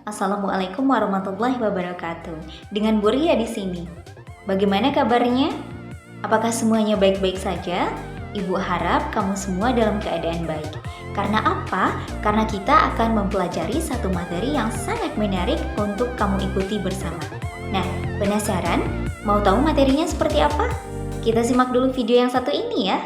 Assalamualaikum warahmatullahi wabarakatuh. Dengan Bu Ria di sini. Bagaimana kabarnya? Apakah semuanya baik-baik saja? Ibu harap kamu semua dalam keadaan baik. Karena apa? Karena kita akan mempelajari satu materi yang sangat menarik untuk kamu ikuti bersama. Nah, penasaran? Mau tahu materinya seperti apa? Kita simak dulu video yang satu ini ya.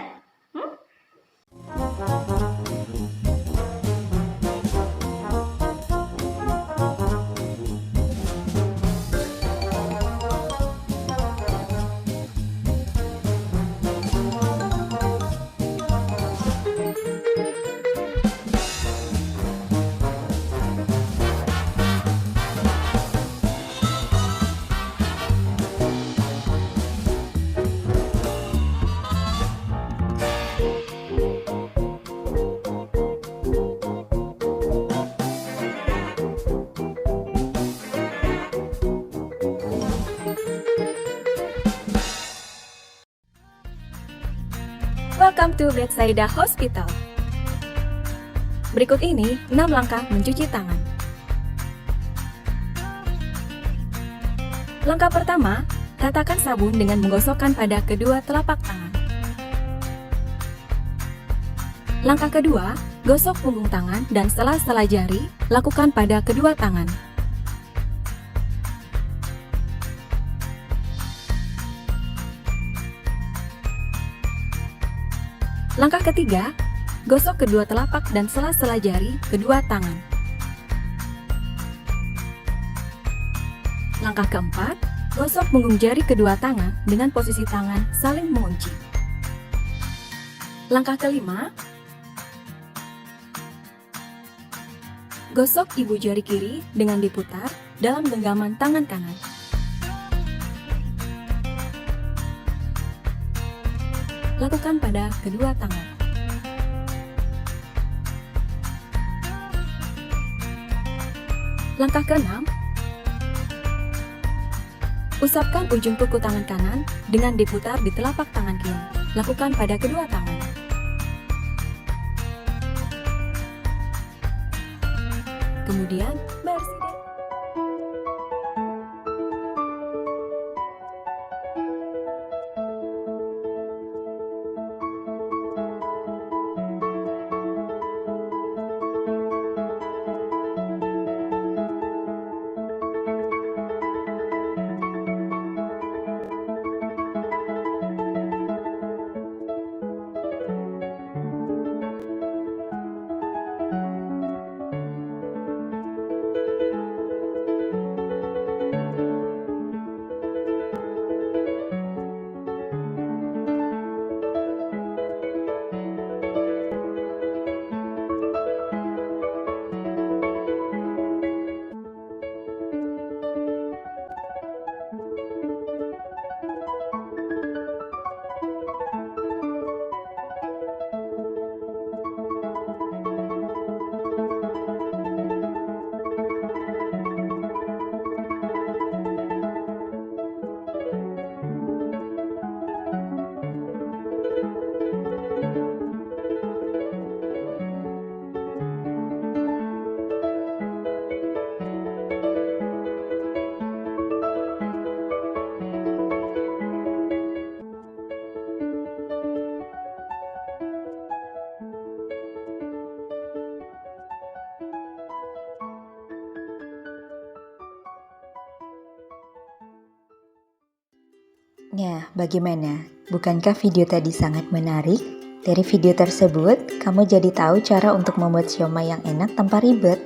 Welcome to Bethsaida Hospital. Berikut ini 6 langkah mencuci tangan. Langkah pertama, ratakan sabun dengan menggosokkan pada kedua telapak tangan. Langkah kedua, gosok punggung tangan dan sela-sela jari, lakukan pada kedua tangan. Langkah ketiga, gosok kedua telapak dan sela-sela jari kedua tangan. Langkah keempat, gosok punggung jari kedua tangan dengan posisi tangan saling mengunci. Langkah kelima, gosok ibu jari kiri dengan diputar dalam genggaman tangan kanan. Lakukan pada kedua tangan. Langkah keenam, usapkan ujung kuku tangan kanan dengan diputar di telapak tangan kiri. Lakukan pada kedua tangan. Kemudian, bersih deh. Nah, bagaimana? Bukankah video tadi sangat menarik? Dari video tersebut, kamu jadi tahu cara untuk membuat siomay yang enak tanpa ribet.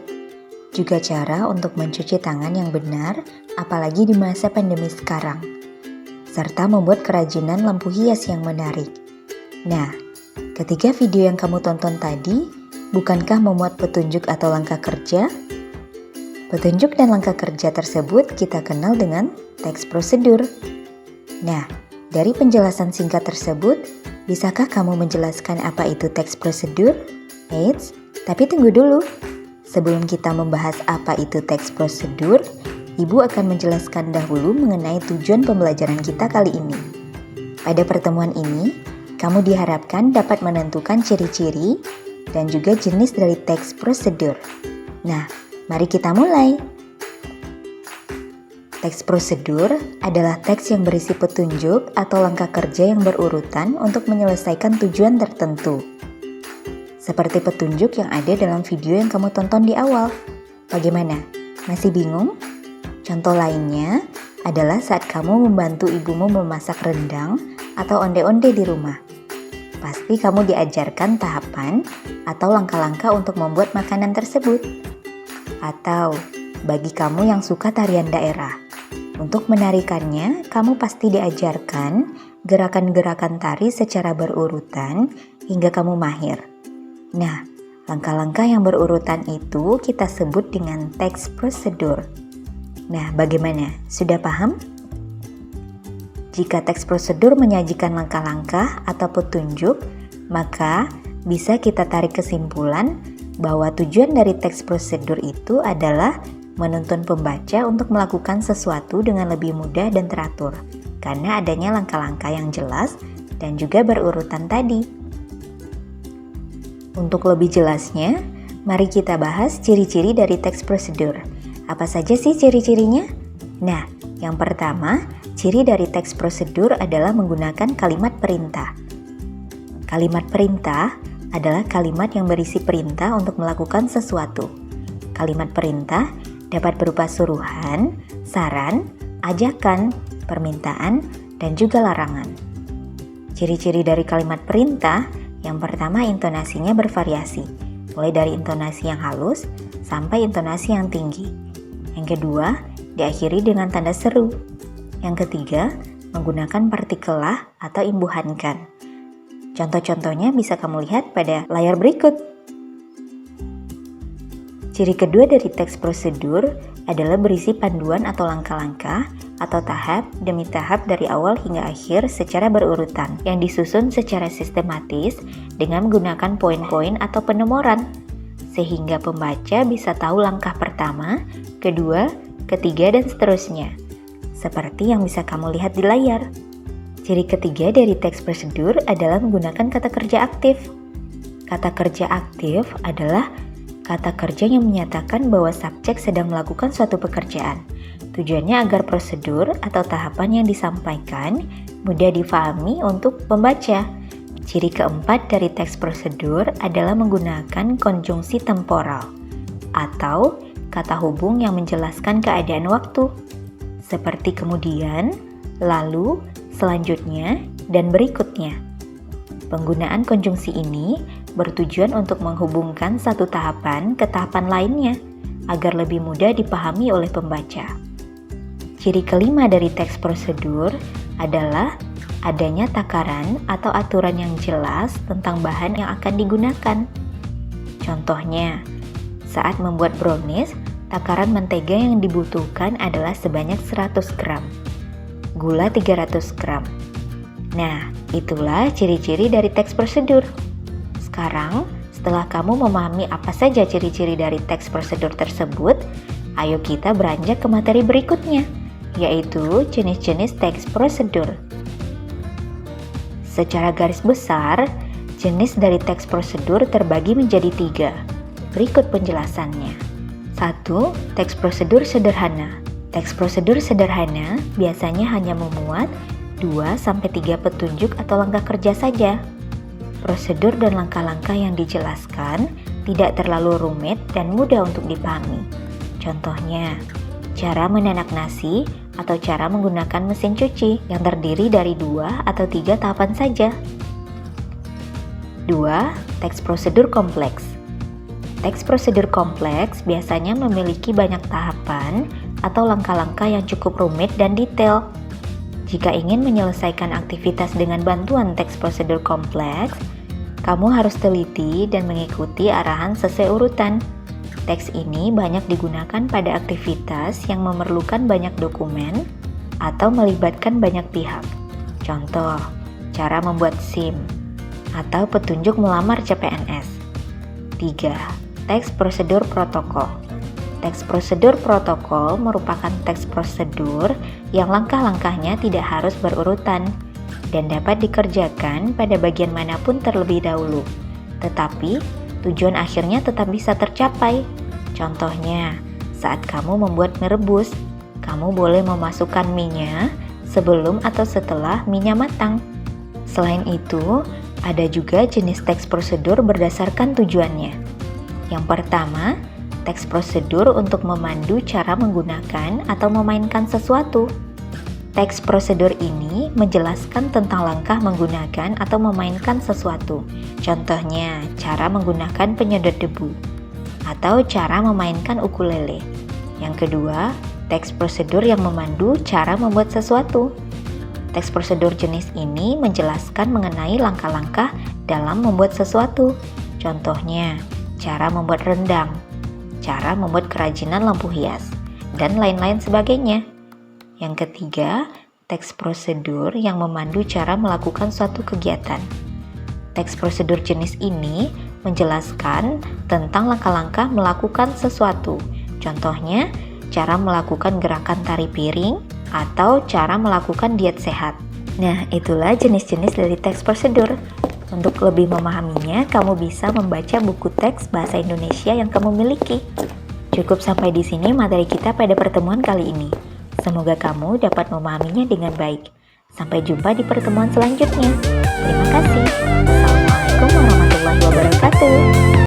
Juga cara untuk mencuci tangan yang benar, apalagi di masa pandemi sekarang. Serta membuat kerajinan lampu hias yang menarik. Nah, ketiga video yang kamu tonton tadi, bukankah memuat petunjuk atau langkah kerja? Petunjuk dan langkah kerja tersebut kita kenal dengan teks prosedur. Nah, dari penjelasan singkat tersebut, bisakah kamu menjelaskan apa itu teks prosedur? Eits, tapi tunggu dulu. Sebelum kita membahas apa itu teks prosedur, Ibu akan menjelaskan dahulu mengenai tujuan pembelajaran kita kali ini. Pada pertemuan ini, kamu diharapkan dapat menentukan ciri-ciri dan juga jenis dari teks prosedur. Nah, mari kita mulai. Teks prosedur adalah teks yang berisi petunjuk atau langkah kerja yang berurutan untuk menyelesaikan tujuan tertentu. Seperti petunjuk yang ada dalam video yang kamu tonton di awal. Bagaimana? Masih bingung? Contoh lainnya adalah saat kamu membantu ibumu memasak rendang atau onde-onde di rumah. Pasti kamu diajarkan tahapan atau langkah-langkah untuk membuat makanan tersebut. Atau bagi kamu yang suka tarian daerah, untuk menarikannya, kamu pasti diajarkan gerakan-gerakan tari secara berurutan hingga kamu mahir. Nah, langkah-langkah yang berurutan itu kita sebut dengan teks prosedur. Nah, bagaimana? Sudah paham? Jika teks prosedur menyajikan langkah-langkah atau petunjuk, maka bisa kita tarik kesimpulan bahwa tujuan dari teks prosedur itu adalah menuntun pembaca untuk melakukan sesuatu dengan lebih mudah dan teratur, karena adanya langkah-langkah yang jelas dan juga berurutan tadi. Untuk lebih jelasnya, mari kita bahas ciri-ciri dari teks prosedur. Apa saja sih ciri-cirinya? Nah, yang pertama, ciri dari teks prosedur adalah menggunakan kalimat perintah. Kalimat perintah adalah kalimat yang berisi perintah untuk melakukan sesuatu. Kalimat perintah dapat berupa suruhan, saran, ajakan, permintaan, dan juga larangan. Ciri-ciri dari kalimat perintah, yang pertama intonasinya bervariasi, mulai dari intonasi yang halus sampai intonasi yang tinggi. Yang kedua, diakhiri dengan tanda seru. Yang ketiga, menggunakan partikel lah atau imbuhankan. Contoh-contohnya bisa kamu lihat pada layar berikut. Ciri kedua dari teks prosedur adalah berisi panduan atau langkah-langkah atau tahap demi tahap dari awal hingga akhir secara berurutan yang disusun secara sistematis dengan menggunakan poin-poin atau penomoran sehingga pembaca bisa tahu langkah pertama, kedua, ketiga, dan seterusnya seperti yang bisa kamu lihat di layar. Ciri ketiga dari teks prosedur adalah menggunakan kata kerja aktif. Kata kerja aktif adalah kata kerja yang menyatakan bahwa subjek sedang melakukan suatu pekerjaan. Tujuannya agar prosedur atau tahapan yang disampaikan mudah difahami untuk pembaca. Ciri keempat dari teks prosedur adalah menggunakan konjungsi temporal atau kata hubung yang menjelaskan keadaan waktu, seperti kemudian, lalu, selanjutnya, dan berikutnya. Penggunaan konjungsi ini bertujuan untuk menghubungkan satu tahapan ke tahapan lainnya agar lebih mudah dipahami oleh pembaca. Ciri kelima dari teks prosedur adalah adanya takaran atau aturan yang jelas tentang bahan yang akan digunakan. Contohnya, saat membuat brownies, takaran mentega yang dibutuhkan adalah sebanyak 100 gram, gula 300 gram. Nah, itulah ciri-ciri dari teks prosedur. Sekarang, setelah kamu memahami apa saja ciri-ciri dari teks prosedur tersebut, ayo kita beranjak ke materi berikutnya, yaitu jenis-jenis teks prosedur. Secara garis besar, jenis dari teks prosedur terbagi menjadi 3. Berikut penjelasannya. 1. Teks prosedur sederhana. Teks prosedur sederhana biasanya hanya memuat 2-3 petunjuk atau langkah kerja saja. Prosedur dan langkah-langkah yang dijelaskan tidak terlalu rumit dan mudah untuk dipahami. Contohnya, cara menanak nasi atau cara menggunakan mesin cuci yang terdiri dari 2 atau 3 tahapan saja. 2. Teks prosedur kompleks. Teks prosedur kompleks biasanya memiliki banyak tahapan atau langkah-langkah yang cukup rumit dan detail. Jika ingin menyelesaikan aktivitas dengan bantuan teks prosedur kompleks, kamu harus teliti dan mengikuti arahan sesuai urutan. Teks ini banyak digunakan pada aktivitas yang memerlukan banyak dokumen atau melibatkan banyak pihak. Contoh, cara membuat SIM atau petunjuk melamar CPNS. 3. Teks prosedur protokol. Teks prosedur protokol merupakan teks prosedur yang langkah-langkahnya tidak harus berurutan dan dapat dikerjakan pada bagian manapun terlebih dahulu, tetapi tujuan akhirnya tetap bisa tercapai. Contohnya, saat kamu membuat mie rebus, kamu boleh memasukkan mie-nya sebelum atau setelah mie-nya matang. Selain itu, ada juga jenis teks prosedur berdasarkan tujuannya. Yang pertama, teks prosedur untuk memandu cara menggunakan atau memainkan sesuatu. Teks prosedur ini menjelaskan tentang langkah menggunakan atau memainkan sesuatu. Contohnya, cara menggunakan penyedot debu atau cara memainkan ukulele. Yang kedua, teks prosedur yang memandu cara membuat sesuatu. Teks prosedur jenis ini menjelaskan mengenai langkah-langkah dalam membuat sesuatu. Contohnya, cara membuat rendang, cara membuat kerajinan lampu hias, dan lain-lain sebagainya. Yang ketiga, teks prosedur yang memandu cara melakukan suatu kegiatan. Teks prosedur jenis ini menjelaskan tentang langkah-langkah melakukan sesuatu. Contohnya, cara melakukan gerakan tari piring atau cara melakukan diet sehat. Nah, itulah jenis-jenis dari teks prosedur. Untuk lebih memahaminya, kamu bisa membaca buku teks bahasa Indonesia yang kamu miliki. Cukup sampai di sini materi kita pada pertemuan kali ini. Semoga kamu dapat memahaminya dengan baik. Sampai jumpa di pertemuan selanjutnya. Terima kasih. Assalamualaikum warahmatullahi wabarakatuh.